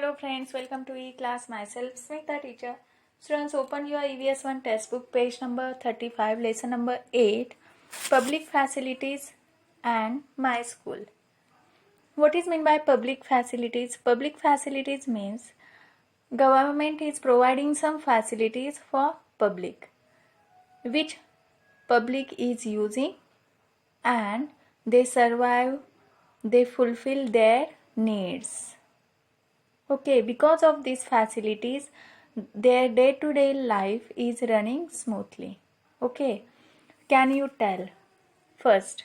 Hello friends, welcome to E-Class. Myself Smita teacher. Students, open your EVS 1 textbook, page number 35, lesson number 8, Public Facilities and My School. What is meant by public facilities? Public facilities means government is providing some facilities for public, which public is using and they survive, they fulfill their needs. Okay, because of these facilities, their day-to-day life is running smoothly. Okay, can you tell first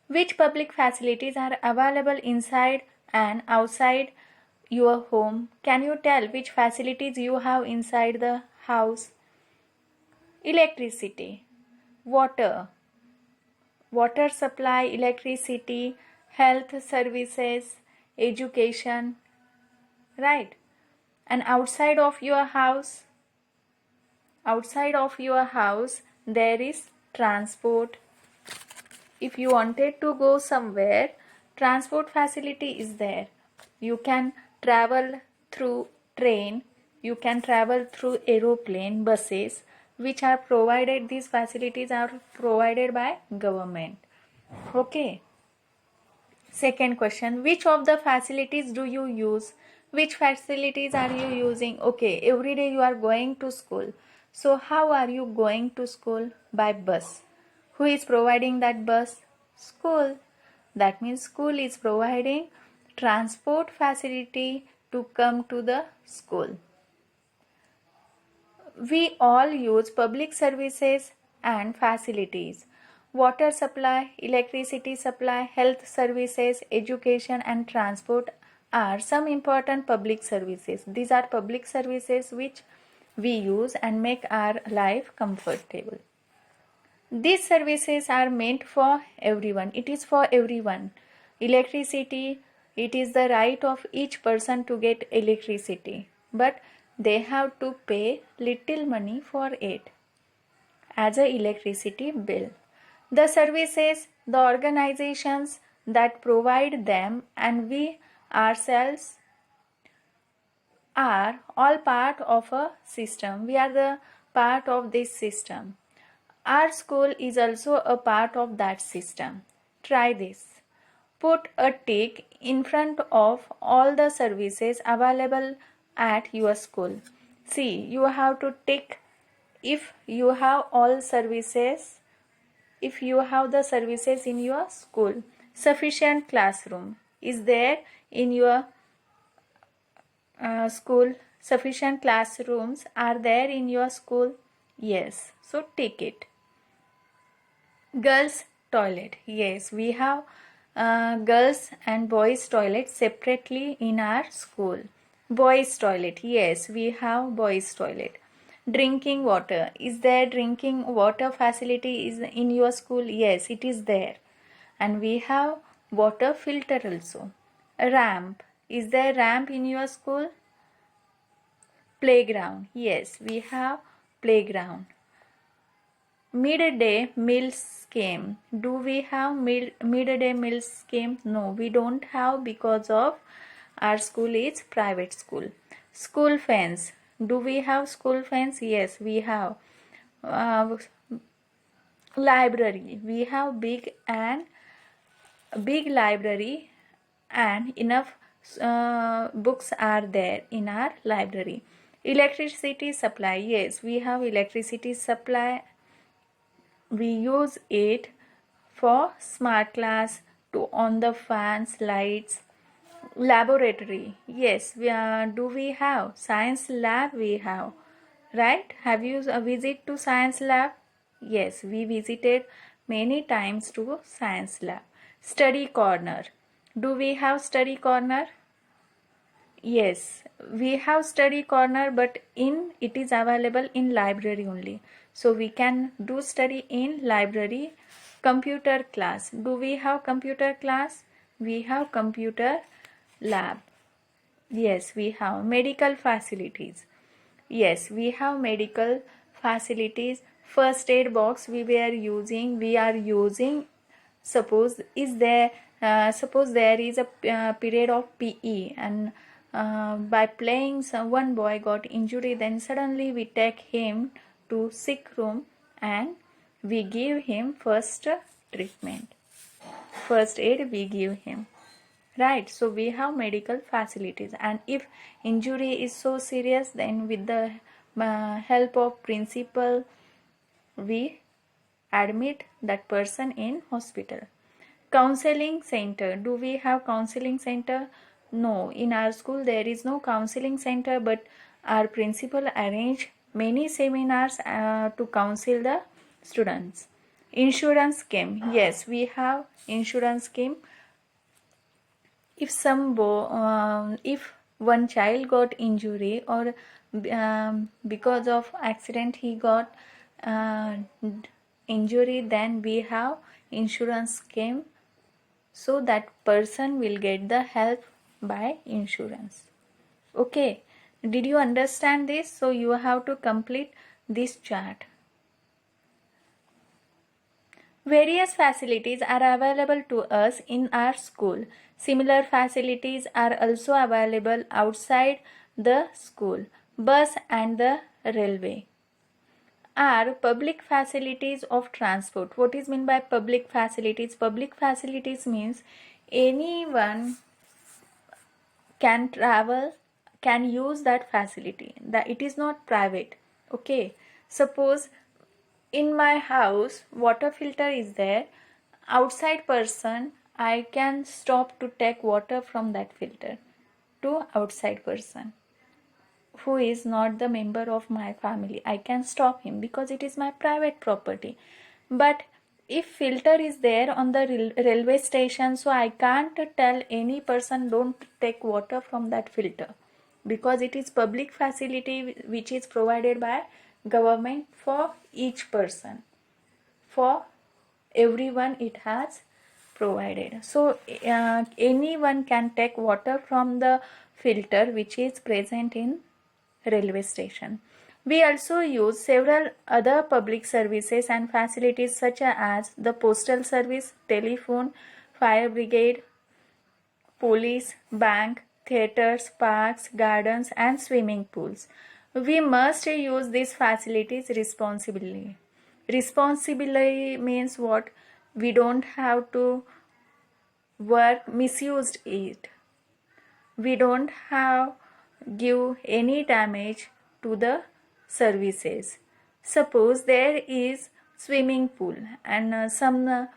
which public facilities are available inside and outside your home? Can you tell which facilities you have inside the house? Electricity, water supply, electricity, health services, education, right? And outside of your house there is transport. If you wanted to go somewhere, transport facility is there. You can travel through train, you can travel through aeroplane, buses, which are provided. These facilities are provided by government. Okay. Second question, which of the facilities do you use? Which facilities are you using? Okay, every day you are going to school. So how are you going to school? By bus. Who is providing that bus? School. That means school is providing transport facility to come to the school. We all use public services and facilities. Water supply, electricity supply, health services, education and transport are some important public services. These are public services which we use and make our life comfortable. These services are meant for everyone. It is for everyone. Electricity, it is the right of each person to get electricity, but they have to pay little money for it as a electricity bill. The services, the organizations that provide them and we ourselves are all part of a system. We are the part of this system. Our school is also a part of that system. Try this. Put a tick in front of all the services available at your school. See, you have to tick if you have all services, if you have the services in your school. Sufficient classroom is there in your school. Sufficient classrooms are there in your school. Yes, so tick it. Girls toilet, yes, we have girls and boys toilet separately in our school. Boys toilet, yes, we have boys toilet. Drinking water, is there drinking water facility is in your school? Yes, it is there. And we have water filter also. Ramp, is there ramp in your school? Playground, yes, we have playground. Midday meal scheme, do we have midday meal scheme? No, we don't have because of our school is private school. School fence, do we have school fence? Yes, we have. Library, we have big library and enough books are there in our library. Electricity supply, yes, we have electricity supply. We use it for smart class, to on the fans, lights. Laboratory, yes, do we have science lab? We have, right? Have you a visit to science lab? Yes, we visited many times to science lab. Study corner, do we have study corner? Yes, we have study corner, but it is available in library only. So we can do study in library. Computer class, do we have computer class? We have computer lab. Yes, we have medical facilities. Yes, we have medical facilities. First aid box we are using. Suppose there is a period of PE and by playing, one boy got injury, then suddenly we take him to sick room and we give him first treatment, first aid we give him, right? So we have medical facilities, and if injury is so serious, then with the help of principal we admit that person in hospital. Counseling center. Do we have counseling center? No, in our school there is no counseling center, but our principal arrange many seminars to counsel the students. Insurance scheme. Yes, we have insurance scheme. If if one child got injury, or because of accident he got injury, then we have insurance scheme, so that person will get the help by insurance. Okay, did you understand this? So you have to complete this chart. Various facilities are available to us in our school. Similar facilities are also available outside the school. Bus and the railway are public facilities of transport. What is meant by public facilities? Public facilities means anyone can travel, can use that facility. That it is not private. Okay, suppose in my house water filter is there, outside person I can stop to take water from that filter to outside person who is not the member of my family. I can stop him because it is my private property. But if filter is there on the railway station, so I can't tell any person don't take water from that filter, because it is public facility which is provided by government for each person. For everyone it has provided. So anyone can take water from the filter which is present in railway station. We also use several other public services and facilities such as the postal service, telephone, fire brigade, police, bank, theaters, parks, gardens and swimming pools. We must use these facilities responsibly. Responsibly means what? We don't have to misused it. We don't have give any damage to the services. Suppose there is swimming pool and some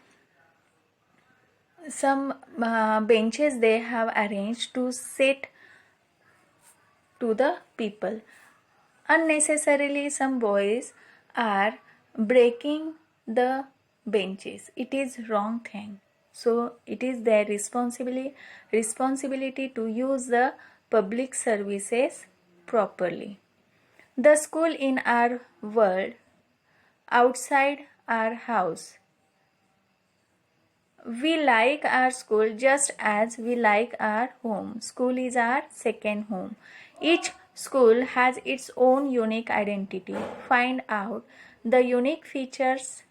benches they have arranged to sit to the people. Unnecessarily some boys are breaking the benches. It is wrong thing. So it is their responsibility to use the public services properly. The school in our world, outside our house. We like our school just as we like our home. School is our second home. Each school has its own unique identity. Find out the unique features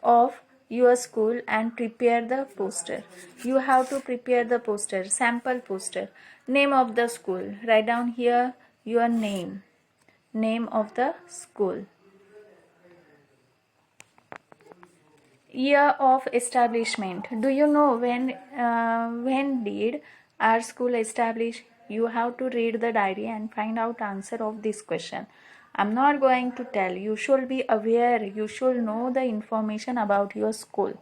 of your school and prepare the poster. You have to prepare the poster, sample poster. Name of the school. Write down here your name. Name of the school. Year of establishment. Do you know when did our school establish? You have to read the diary and find out answer of this question. I'm not going to tell. You should be aware. You should know the information about your school.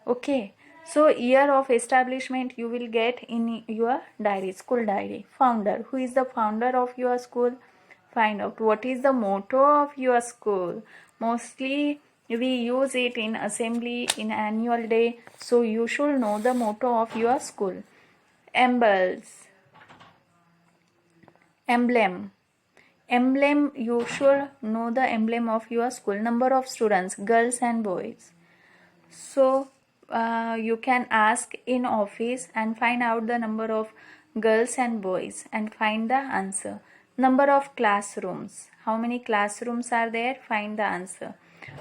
Okay. So year of establishment you will get in your diary, school diary. Founder. Who is the founder of your school? Find out. What is the motto of your school? Mostly we use it in assembly, in annual day. So you should know the motto of your school. Emblem. Emblem, you should know the emblem of your school. Number of students, girls and boys. So you can ask in office and find out the number of girls and boys and find the answer. Number of classrooms. How many classrooms are there? Find the answer.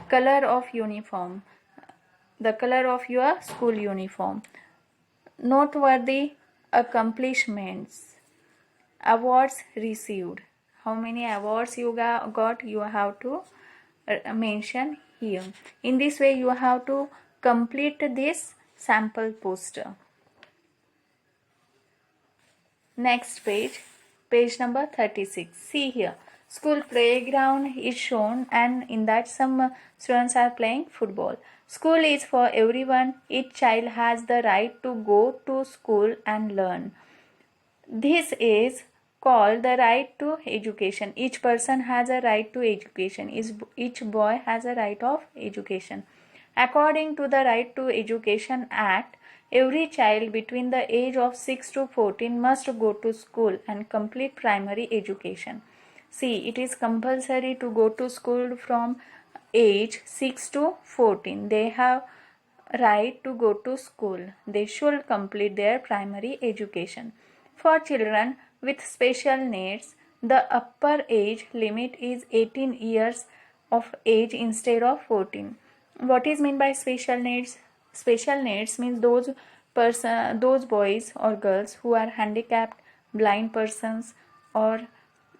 Color of uniform. The color of your school uniform. Noteworthy accomplishments. awards received. How many awards you got, you have to mention here. In this way you have to complete this sample poster. Next page, page number 36. See here, school playground is shown, and in that some students are playing football. School is for everyone. Each child has the right to go to school and learn. This is called the right to education. Each person has a right to education. Each boy has a right of education. According to the Right to Education Act, every child between the age of 6 to 14 must go to school and complete primary education. See, it is compulsory to go to school from age 6 to 14. They have right to go to school. They should complete their primary education. For children with special needs, the upper age limit is 18 years of age instead of 14. What is meant by special needs? Special needs means those boys or girls who are handicapped, blind persons, or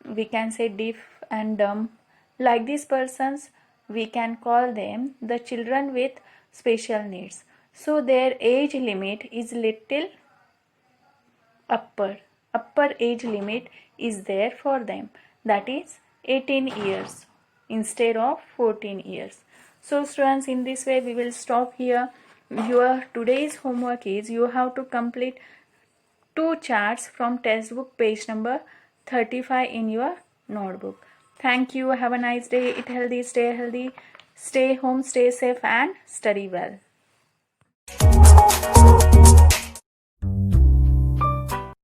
we can say deaf and dumb. Like these persons, we can call them the children with special needs. So their age limit is little upper age limit is there for them, that is 18 years instead of 14 years. So students, in this way we will stop here. Your today's homework is you have to complete 2 charts from textbook page number 35 in your notebook. Thank you. Have a nice day. Eat healthy, stay home, stay safe, and study well.